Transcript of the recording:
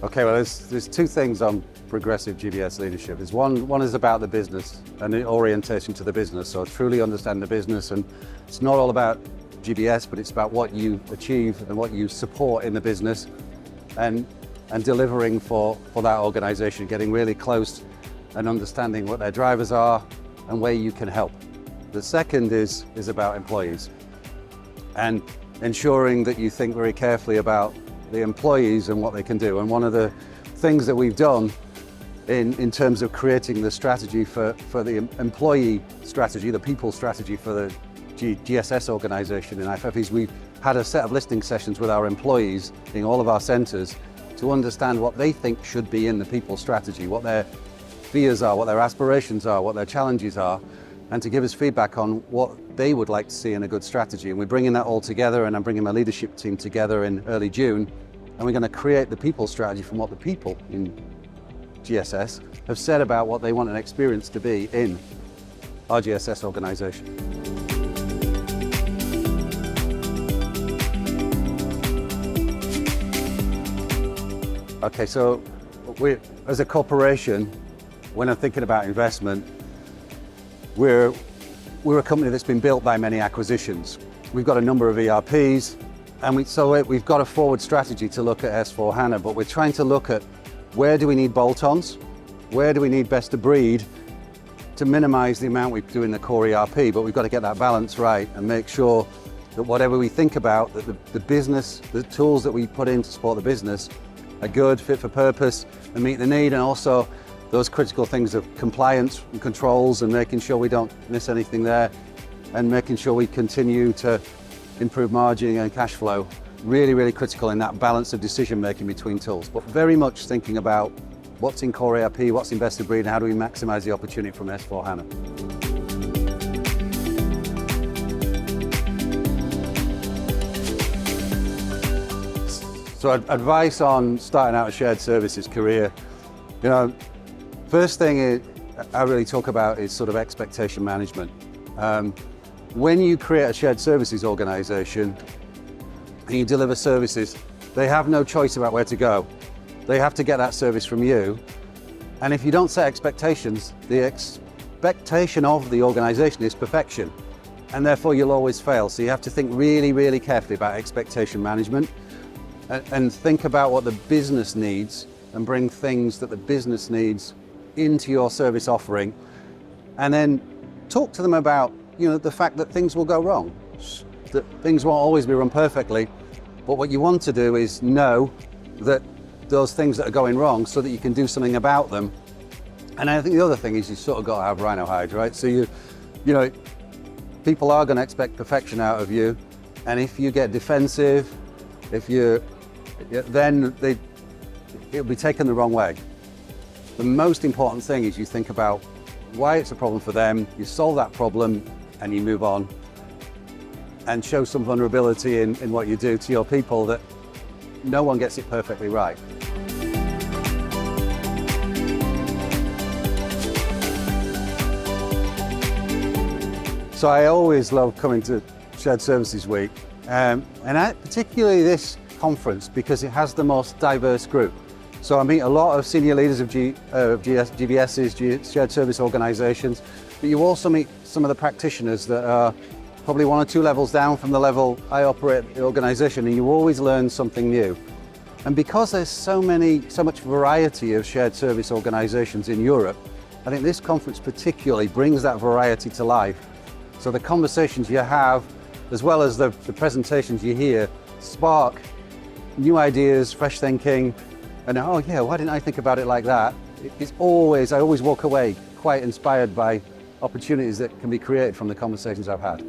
Okay, well, there's two things on progressive GBS leadership. One is about the business and the orientation to the business. So truly understand the business, and it's not all about GBS, but it's about what you achieve and what you support in the business, and delivering for that organization, getting really close and understanding what their drivers are and where you can help. The second is about employees and ensuring that you think very carefully about the employees and what they can do. And one of the things that we've done in terms of creating the strategy for the employee strategy, the people strategy for the GSS organization in IFF, is we've had a set of listening sessions with our employees in all of our centers to understand what they think should be in the people strategy, what their fears are, what their aspirations are, what their challenges are, and to give us feedback on what they would like to see in a good strategy. And we're bringing that all together, and I'm bringing my leadership team together in early June, and we're going to create the people strategy from what the people in GSS have said about what they want an experience to be in our GSS organization. Okay, so we, as a corporation, when I'm thinking about investment, we're a company that's been built by many acquisitions. We've got a number of ERPs, and we've got a forward strategy to look at S/4HANA, but we're trying to look at where do we need bolt-ons, where do we need best of breed to minimize the amount we do in the core ERP, but we've got to get that balance right and make sure that whatever we think about, that the business, the tools that we put in to support the business are good, fit for purpose, and meet the need, and also those critical things of compliance and controls and making sure we don't miss anything there, and making sure we continue to improve margin and cash flow. Really, really critical in that balance of decision making between tools, but very much thinking about what's in core ERP, what's in best of breed, and how do we maximize the opportunity from S/4HANA. So advice on starting out a shared services career. First thing I really talk about is sort of expectation management. When you create a shared services organization and you deliver services, they have no choice about where to go. They have to get that service from you. And if you don't set expectations, the expectation of the organization is perfection, and therefore you'll always fail. So you have to think really, really carefully about expectation management and think about what the business needs and bring things that the business needs into your service offering, and then talk to them about the fact that things will go wrong, that things won't always be run perfectly, but what you want to do is know that those things that are going wrong so that you can do something about them. And I think the other thing is you sort of got to have rhino hide, right? So people are going to expect perfection out of you, and if you get defensive, then it'll be taken the wrong way. The most important thing is you think about why it's a problem for them, you solve that problem, and you move on, and show some vulnerability in what you do to your people, that no one gets it perfectly right. So I always love coming to Shared Services Week, and particularly this conference, because it has the most diverse group. So I meet a lot of senior leaders of GBS's, shared service organizations, but you also meet some of the practitioners that are probably 1 or 2 levels down from the level I operate the organization, and you always learn something new. And because there's so much variety of shared service organizations in Europe, I think this conference particularly brings that variety to life. So the conversations you have, as well as the presentations you hear, spark new ideas, fresh thinking, and oh yeah, why didn't I think about it like that? I always walk away quite inspired by opportunities that can be created from the conversations I've had.